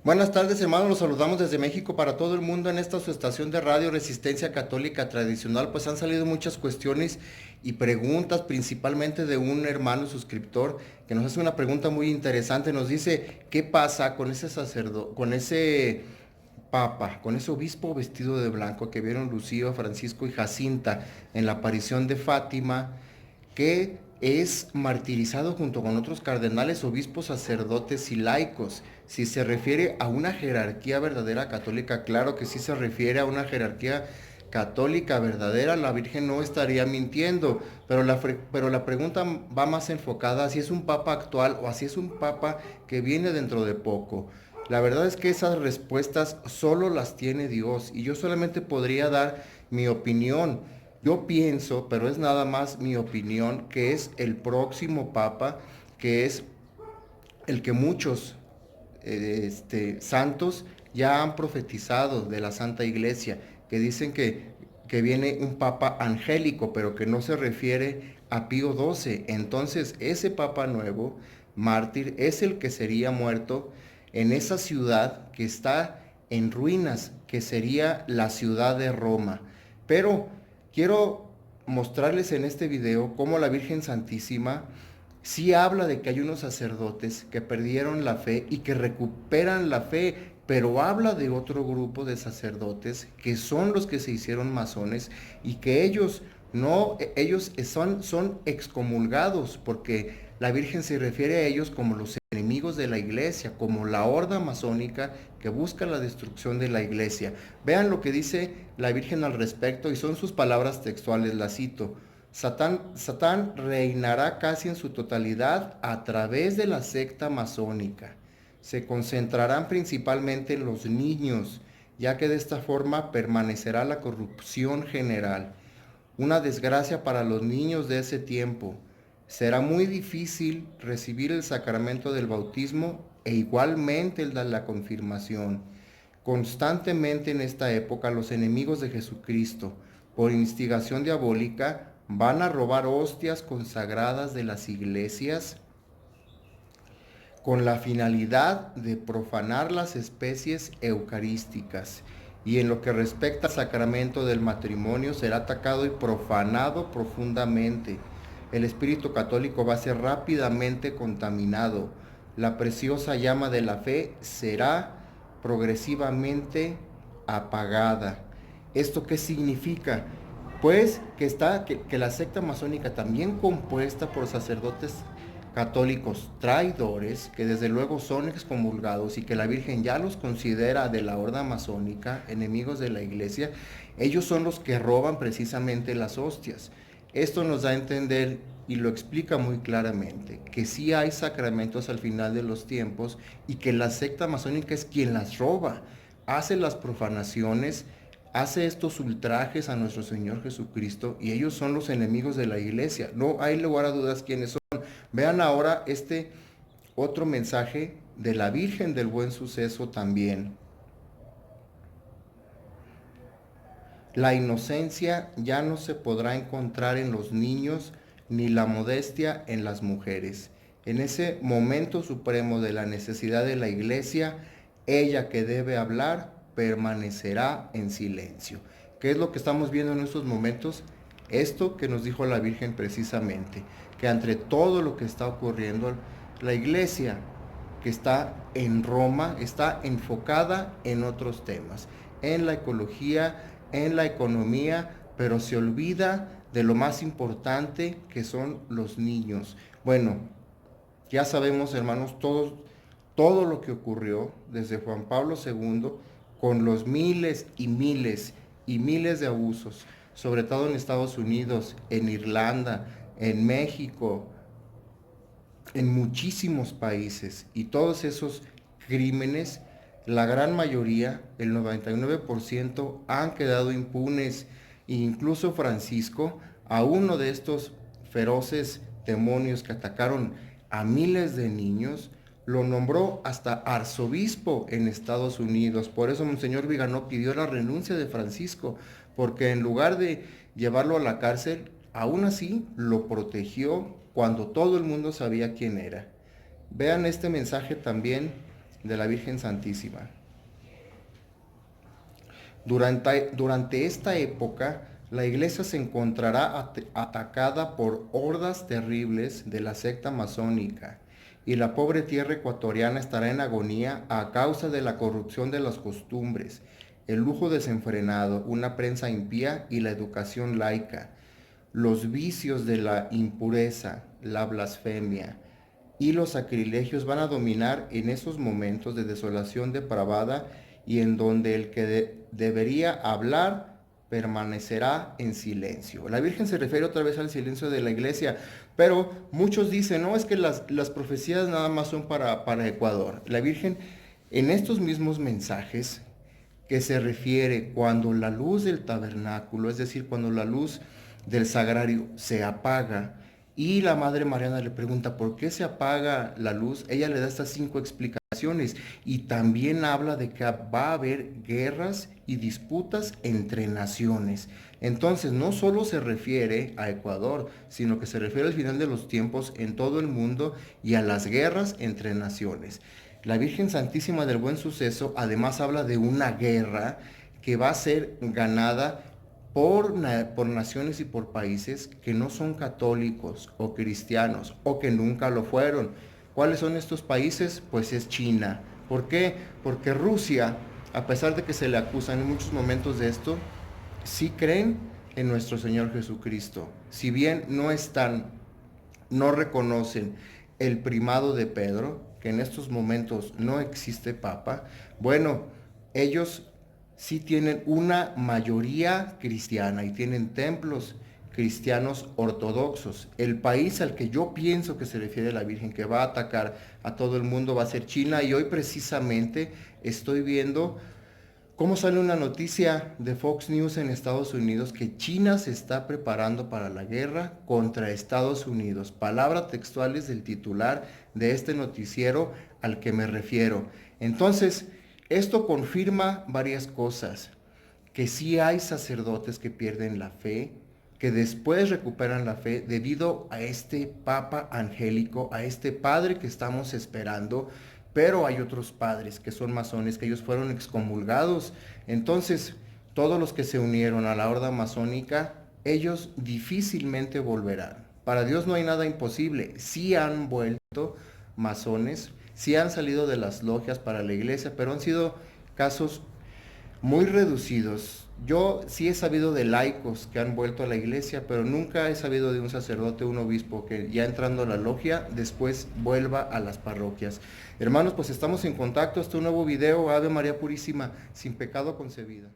Buenas tardes, hermanos. Los saludamos desde México para todo el mundo en esta su estación de radio Resistencia Católica Tradicional. Pues han salido muchas cuestiones y preguntas, principalmente de un hermano suscriptor que nos hace una pregunta muy interesante. Nos dice, ¿qué pasa con ese sacerdote, con ese papa, con ese obispo vestido de blanco que vieron Lucío, Francisco y Jacinta en la aparición de Fátima, que es martirizado junto con otros cardenales, obispos, sacerdotes y laicos? Si se refiere a una jerarquía verdadera católica, claro que sí se refiere a una jerarquía católica verdadera, la Virgen no estaría mintiendo, pero la pregunta va más enfocada a si es un papa actual o a si es un papa que viene dentro de poco. La verdad es que esas respuestas solo las tiene Dios y yo solamente podría dar mi opinión. Yo pienso, pero es nada más mi opinión, que es el próximo papa, que es el que muchos santos ya han profetizado de la Santa Iglesia, que dicen que viene un papa angélico, pero que no se refiere a Pío XII. Entonces, ese papa nuevo, mártir, es el que sería muerto en esa ciudad que está en ruinas, que sería la ciudad de Roma. Pero quiero mostrarles en este video cómo la Virgen Santísima sí habla de que hay unos sacerdotes que perdieron la fe y que recuperan la fe, pero habla de otro grupo de sacerdotes que son los que se hicieron masones y que ellos no, ellos son excomulgados, porque la Virgen se refiere a ellos como los enemigos de la iglesia, como la horda masónica que busca la destrucción de la iglesia. Vean lo que dice la Virgen al respecto y son sus palabras textuales, las cito. Satán reinará casi en su totalidad a través de la secta masónica. Se concentrarán principalmente en los niños, ya que de esta forma permanecerá la corrupción general. Una desgracia para los niños de ese tiempo. Será muy difícil recibir el sacramento del bautismo e igualmente el de la confirmación. Constantemente en esta época los enemigos de Jesucristo, por instigación diabólica, van a robar hostias consagradas de las iglesias con la finalidad de profanar las especies eucarísticas. Y en lo que respecta al sacramento del matrimonio, será atacado y profanado profundamente. El espíritu católico va a ser rápidamente contaminado. La preciosa llama de la fe será progresivamente apagada. ¿Esto qué significa? Pues que la secta masónica, también compuesta por sacerdotes católicos traidores, que desde luego son excomulgados y que la Virgen ya los considera de la horda masónica, enemigos de la iglesia, ellos son los que roban precisamente las hostias. Esto nos da a entender y lo explica muy claramente, que sí hay sacramentos al final de los tiempos y que la secta masónica es quien las roba, hace las profanaciones, hace estos ultrajes a nuestro Señor Jesucristo, y ellos son los enemigos de la iglesia. No hay lugar a dudas quiénes son. Vean ahora este otro mensaje de la Virgen del Buen Suceso también. La inocencia ya no se podrá encontrar en los niños, ni la modestia en las mujeres. En ese momento supremo de la necesidad de la iglesia, ella que debe hablar permanecerá en silencio. ¿Qué es lo que estamos viendo en estos momentos? Esto que nos dijo la Virgen precisamente, que entre todo lo que está ocurriendo, la iglesia que está en Roma está enfocada en otros temas, en la ecología, en la economía, pero se olvida de lo más importante, que son los niños. Bueno, ya sabemos, hermanos, todo lo que ocurrió desde Juan Pablo II con los miles y miles y miles de abusos, sobre todo en Estados Unidos, en Irlanda, en México, en muchísimos países, y todos esos crímenes, la gran mayoría, el 99%, han quedado impunes. E incluso Francisco, a uno de estos feroces demonios que atacaron a miles de niños, lo nombró hasta arzobispo en Estados Unidos. Por eso Monseñor Viganó pidió la renuncia de Francisco, porque en lugar de llevarlo a la cárcel, aún así lo protegió cuando todo el mundo sabía quién era. Vean este mensaje también de la Virgen Santísima. Durante esta época, la iglesia se encontrará atacada por hordas terribles de la secta masónica y la pobre tierra ecuatoriana estará en agonía a causa de la corrupción de las costumbres, el lujo desenfrenado, una prensa impía y la educación laica, los vicios de la impureza, la blasfemia y los sacrilegios van a dominar en esos momentos de desolación depravada y en donde el que debería hablar permanecerá en silencio. La Virgen se refiere otra vez al silencio de la iglesia, pero muchos dicen, no, es que las profecías nada más son para Ecuador. La Virgen en estos mismos mensajes que se refiere cuando la luz del tabernáculo, es decir, cuando la luz del sagrario se apaga, y la Madre Mariana le pregunta, ¿por qué se apaga la luz? Ella le da estas 5 explicaciones y también habla de que va a haber guerras y disputas entre naciones. Entonces, no solo se refiere a Ecuador, sino que se refiere al final de los tiempos en todo el mundo y a las guerras entre naciones. La Virgen Santísima del Buen Suceso además habla de una guerra que va a ser ganada por naciones y por países que no son católicos o cristianos o que nunca lo fueron. ¿Cuáles son estos países? Pues es China. ¿Por qué? Porque Rusia, a pesar de que se le acusan en muchos momentos de esto, sí creen en nuestro Señor Jesucristo. Si bien no reconocen el primado de Pedro, que en estos momentos no existe papa, bueno, ellos sí tienen una mayoría cristiana y tienen templos cristianos ortodoxos. El país al que yo pienso que se refiere la Virgen, que va a atacar a todo el mundo, va a ser China, y hoy precisamente estoy viendo cómo sale una noticia de Fox News en Estados Unidos que China se está preparando para la guerra contra Estados Unidos. Palabras textuales del titular de este noticiero al que me refiero. Entonces, esto confirma varias cosas, que sí hay sacerdotes que pierden la fe, que después recuperan la fe debido a este Papa angélico, a este Padre que estamos esperando, pero hay otros padres que son masones, que ellos fueron excomulgados. Entonces, todos los que se unieron a la horda masónica, ellos difícilmente volverán. Para Dios no hay nada imposible. Sí han vuelto masones, sí han salido de las logias para la iglesia, pero han sido casos muy reducidos. Yo sí he sabido de laicos que han vuelto a la iglesia, pero nunca he sabido de un sacerdote, un obispo que ya entrando a la logia, después vuelva a las parroquias. Hermanos, pues estamos en contacto. Este nuevo video, Ave María Purísima, sin pecado concebida.